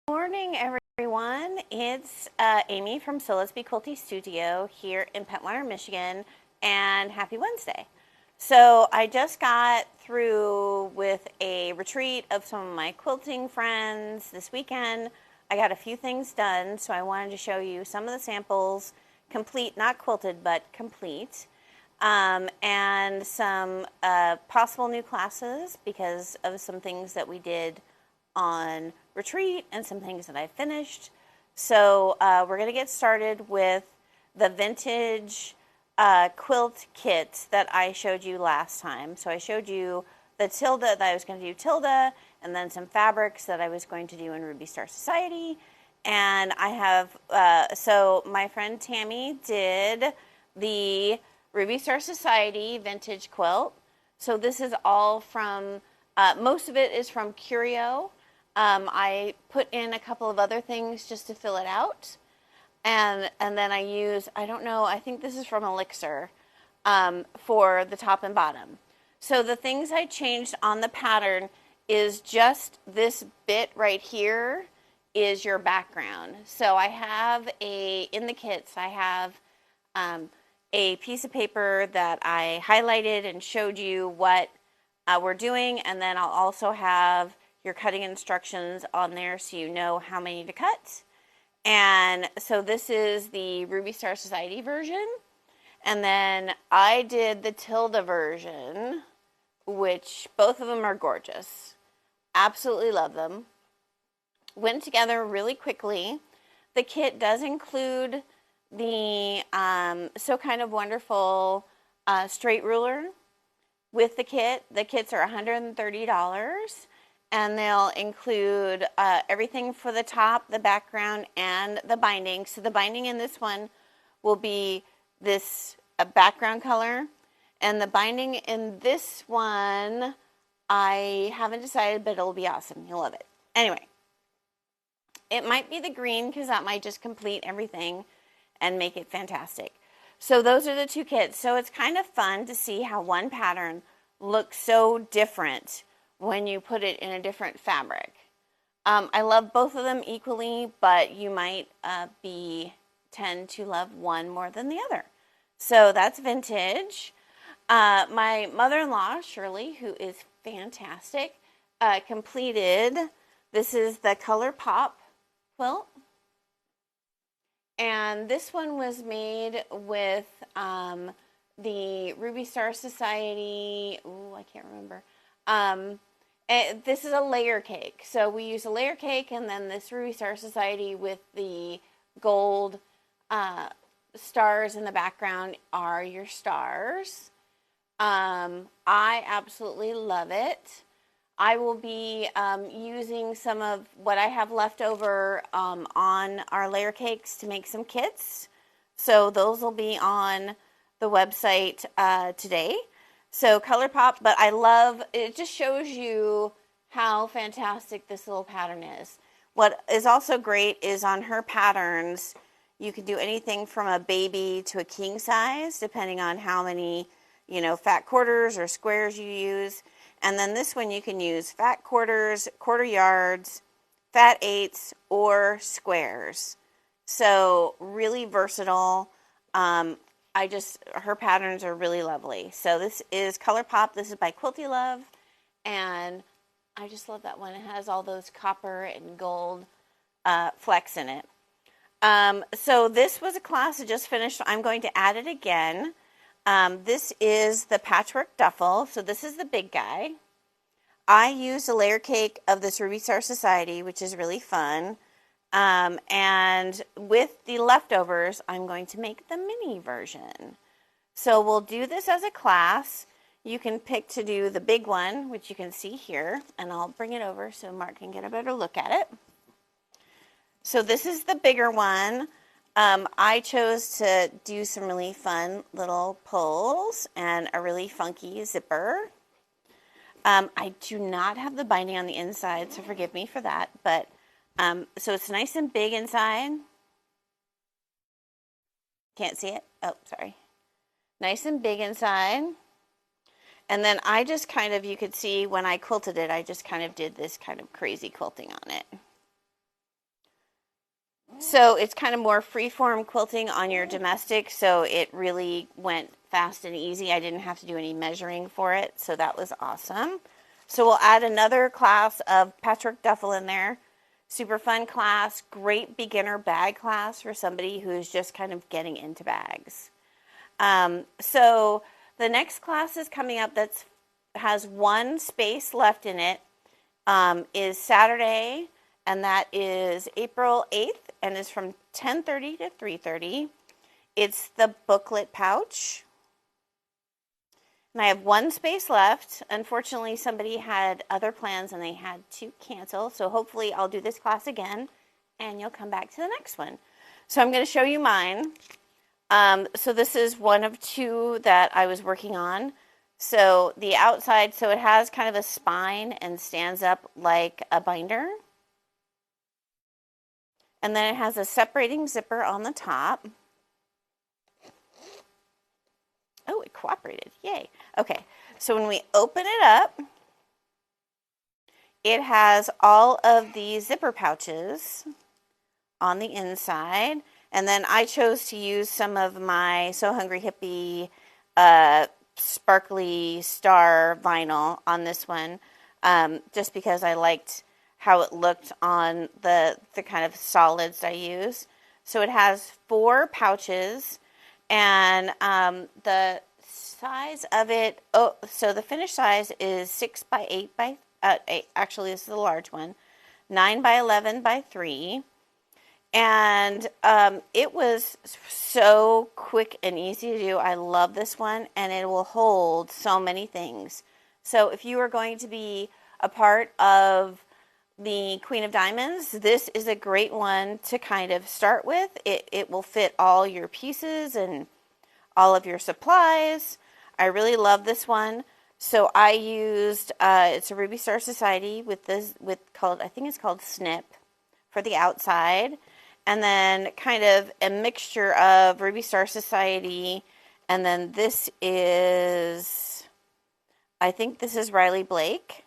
Morning, everyone. It's Amy from Quilty Studio here in Pentwater, Michigan, and happy Wednesday. So I just got through with a retreat of some of my quilting friends this weekend. I got a few things done, so I wanted to show you some of the samples, complete, not quilted, but complete, and some possible new classes because of some things that we did on retreat and some things that I finished. So we're going to get started with the vintage quilt kit that I showed you last time. So I showed you the Tilda, that I was going to do Tilda, and then some fabrics that I was going to do in Ruby Star Society. And I have, so my friend Tammy did the Ruby Star Society vintage quilt. So this is all from, most of it is from Curio. I put in a couple of other things just to fill it out. And then I use, I don't know, I think this is from Elixir for the top and bottom. So the things I changed on the pattern is just this bit right here is your background. So I have in the kits, I have a piece of paper that I highlighted and showed you what we're doing. And then I'll also have your cutting instructions on there so you know how many to cut. And so this is the Ruby Star Society version. And then I did the Tilda version, which both of them are gorgeous. Absolutely love them. Went together really quickly. The kit does include the So Kind of Wonderful straight ruler with the kit. The kits are $130. And they'll include everything for the top, the background, and the binding. So the binding in this one will be this background color. And the binding in this one, I haven't decided, but it'll be awesome. You'll love it. Anyway, it might be the green because that might just complete everything and make it fantastic. So those are the two kits. So it's kind of fun to see how one pattern looks so different when you put it in a different fabric. I love both of them equally, but you might tend to love one more than the other. So that's vintage. My mother-in-law, Shirley, who is fantastic, completed, this is the Color Pop quilt. And this one was made with the Ruby Star Society, I can't remember. This is a layer cake. So we use a layer cake and then this Ruby Star Society with the gold stars in the background are your stars. I absolutely love it. I will be using some of what I have left over on our layer cakes to make some kits. So those will be on the website today. So Color Pop, but I love, it just shows you how fantastic this little pattern is. What is also great is on her patterns, you can do anything from a baby to a king size, depending on how many, fat quarters or squares you use. And then this one you can use fat quarters, quarter yards, fat eighths, or squares. So really versatile. Her patterns are really lovely. So this is Color Pop. This is by Quilty Love. And I just love that one. It has all those copper and gold flecks in it. So this was a class I just finished. I'm going to add it again. This is the Patchwork Duffel. So this is the big guy. I used a layer cake of this Ruby Star Society, which is really fun. And with the leftovers, I'm going to make the mini version. So we'll do this as a class. You can pick to do the big one, which you can see here, and I'll bring it over so Mark can get a better look at it. So this is the bigger one. I chose to do some really fun little pulls and a really funky zipper. I do not have the binding on the inside, so forgive me for that, but so it's nice and big inside. Can't see it? Oh, sorry. Nice and big inside. And then I just kind of, you could see when I quilted it, I just kind of did this kind of crazy quilting on it. So it's kind of more freeform quilting on your domestic, so it really went fast and easy. I didn't have to do any measuring for it, so that was awesome. So we'll add another class of patchwork duffel in there. Super fun class, great beginner bag class for somebody who's just kind of getting into bags. So the next class is coming up that has one space left in it, is Saturday, and that is April 8th, and is from 10:30 to 3:30. It's the Booklet Pouch. And I have one space left. Unfortunately, somebody had other plans and they had to cancel. So hopefully I'll do this class again and you'll come back to the next one. So I'm going to show you mine. So this is one of two that I was working on. So the outside, so it has kind of a spine and stands up like a binder. And then it has a separating zipper on the top. Oh, it cooperated. Yay. Okay, so when we open it up, it has all of the zipper pouches on the inside. And then I chose to use some of my So Hungry Hippie sparkly star vinyl on this one, just because I liked how it looked on the kind of solids I use. So it has 4 pouches. And the size of it, so the finished size is 6 by 8 by, 8, actually this is the large one, 9 by 11 by 3. And it was so quick and easy to do. I love this one, and it will hold so many things. So if you are going to be a part of the Queen of Diamonds, this is a great one to kind of start with. It will fit all your pieces and all of your supplies. I really love this one. So I used, it's a Ruby Star Society with this, I think it's called Snip for the outside. And then kind of a mixture of Ruby Star Society. And then this is, I think this is Riley Blake.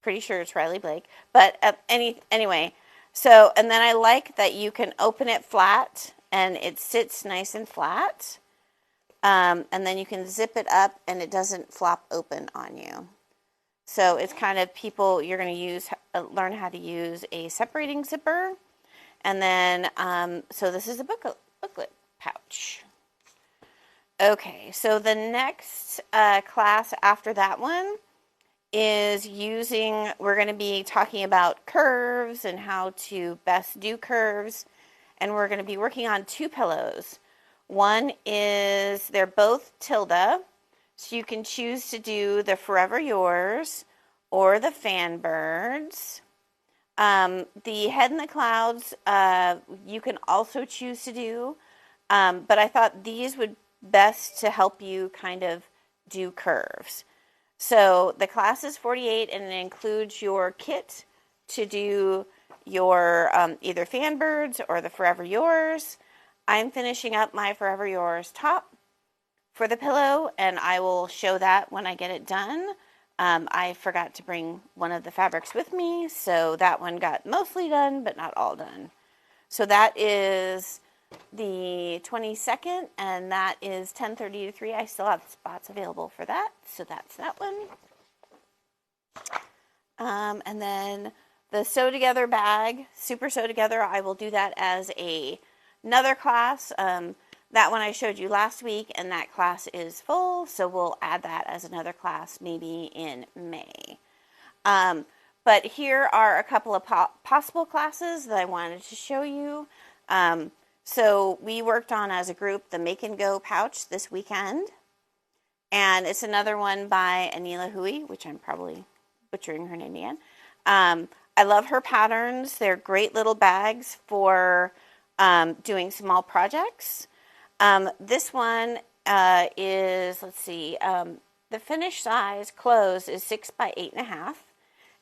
Pretty sure it's Riley Blake, but anyway, so, and then I like that you can open it flat and it sits nice and flat, and then you can zip it up and it doesn't flop open on you. So it's kind of you're going to learn how to use a separating zipper, and then, so this is a booklet pouch. Okay, so the next class after that one is we're going to be talking about curves and how to best do curves. And we're going to be working on 2 pillows. One is, they're both Tilda. So you can choose to do the Forever Yours or the Fan Birds. The Head in the Clouds, you can also choose to do. But I thought these would best to help you kind of do curves. So the class is 48, and it includes your kit to do your either Fan Birds or the Forever Yours. I'm finishing up my Forever Yours top for the pillow, and I will show that when I get it done. I forgot to bring one of the fabrics with me, so that one got mostly done, but not all done. So that is the 22nd, and that is 10:30 to 3. I still have spots available for that, so that's that one. And then the Sew Together bag, Super Sew Together, I will do that as another class. That one I showed you last week, and that class is full, so we'll add that as another class maybe in May. But here are a couple of possible classes that I wanted to show you. So we worked on, as a group, the Make and Go pouch this weekend. And it's another one by Anila Hui, which I'm probably butchering her name again. I love her patterns. They're great little bags for doing small projects. This one is, let's see, the finished size closed is 6 by 8.5.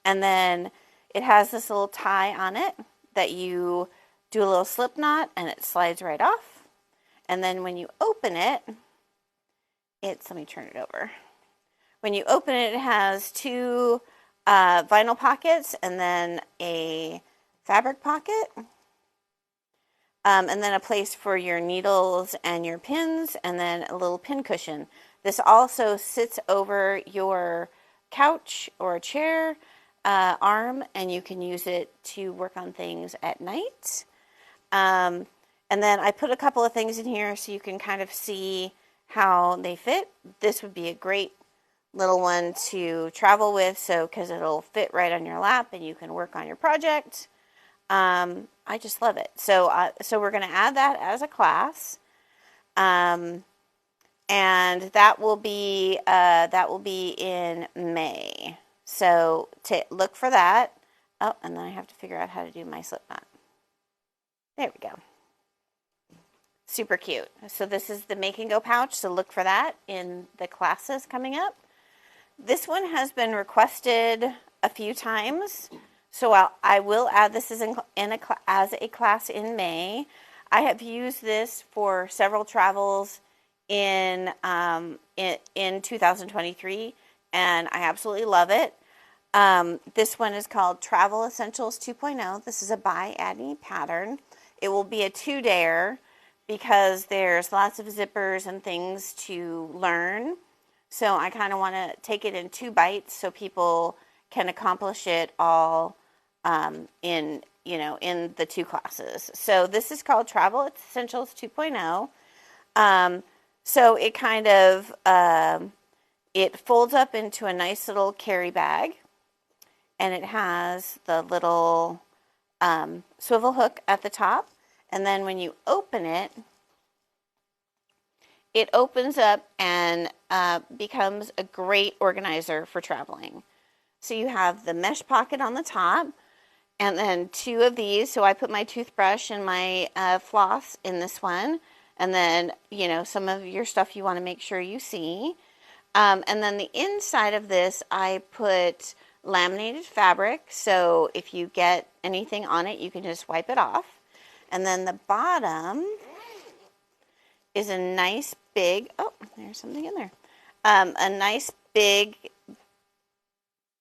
And then it has this little tie on it that you do a little slip knot and it slides right off. And then when you open it, let me turn it over. When you open it, it has 2 vinyl pockets and then a fabric pocket. and then a place for your needles and your pins, and then a little pin cushion. This also sits over your couch or chair arm, and you can use it to work on things at night. And then I put a couple of things in here so you can kind of see how they fit. This would be a great little one to travel with, so because it'll fit right on your lap and you can work on your project. I just love it. So we're going to add that as a class, and that will be in May. So look for that. Oh, and then I have to figure out how to do my slip knot. There we go. Super cute. So this is the Make and Go pouch, so look for that in the classes coming up. This one has been requested a few times, so I will add this as a class in May. I have used this for several travels in 2023, and I absolutely love it. This one is called Travel Essentials 2.0. This is a by Adney pattern. It will be a 2-dayer because there's lots of zippers and things to learn. So I kind of want to take it in 2 bites so people can accomplish it all in the 2 classes. So this is called Travel Essentials 2.0. So it kind of it folds up into a nice little carry bag, and it has the little swivel hook at the top. And then when you open it, it opens up and becomes a great organizer for traveling. So you have the mesh pocket on the top, and then 2 of these. So I put my toothbrush and my floss in this one, and then some of your stuff you want to make sure you see. And then the inside of this, I put laminated fabric, so if you get anything on it, you can just wipe it off. And then the bottom is a nice big, oh, there's something in there, a nice big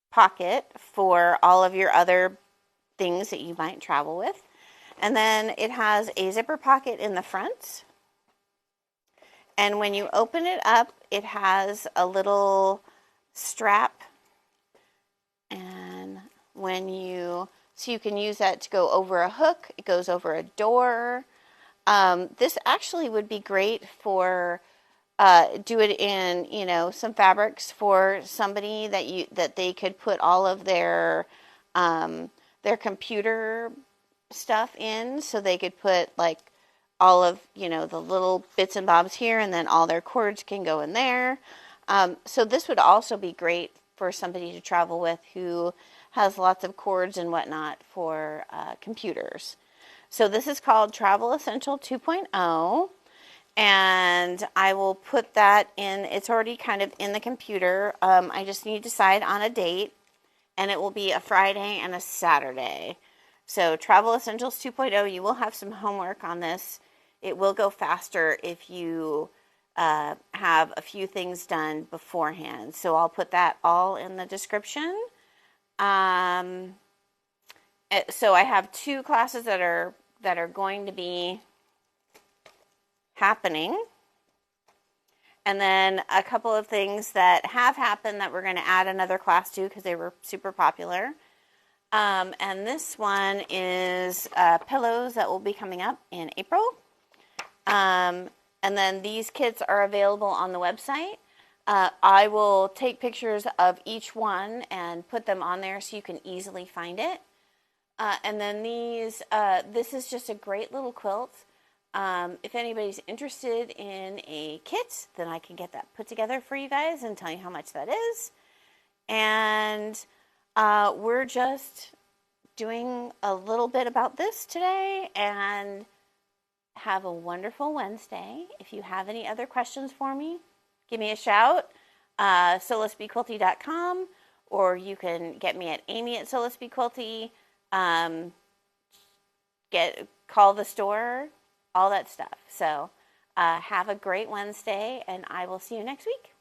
pocket for all of your other things that you might travel with. And then it has a zipper pocket in the front. And when you open it up, it has a little strap, and so you can use that to go over a hook. It goes over a door. This actually would be great for do it in some fabrics for somebody that they could put all of their computer stuff in, so they could put like all of the little bits and bobs here, and then all their cords can go in there. So this would also be great for somebody to travel with who has lots of cords and whatnot for computers. So this is called Travel Essential 2.0, and I will put that in. It's already kind of in the computer. I just need to decide on a date, and it will be a Friday and a Saturday. So Travel Essentials 2.0, you will have some homework on this. It will go faster if you have a few things done beforehand. So I'll put that all in the description. So I have 2 classes that are going to be happening, and then a couple of things that have happened that we're going to add another class to because they were super popular. And this one is pillows that will be coming up in April. And then these kits are available on the website. I will take pictures of each one and put them on there so you can easily find it. And then this is just a great little quilt. If anybody's interested in a kit, then I can get that put together for you guys and tell you how much that is. And we're just doing a little bit about this today, and have a wonderful Wednesday. If you have any other questions for me, give me a shout, solisbequilty.com, or you can get me at amy@solisbequilty. Call the store, all that stuff. So have a great Wednesday, and I will see you next week.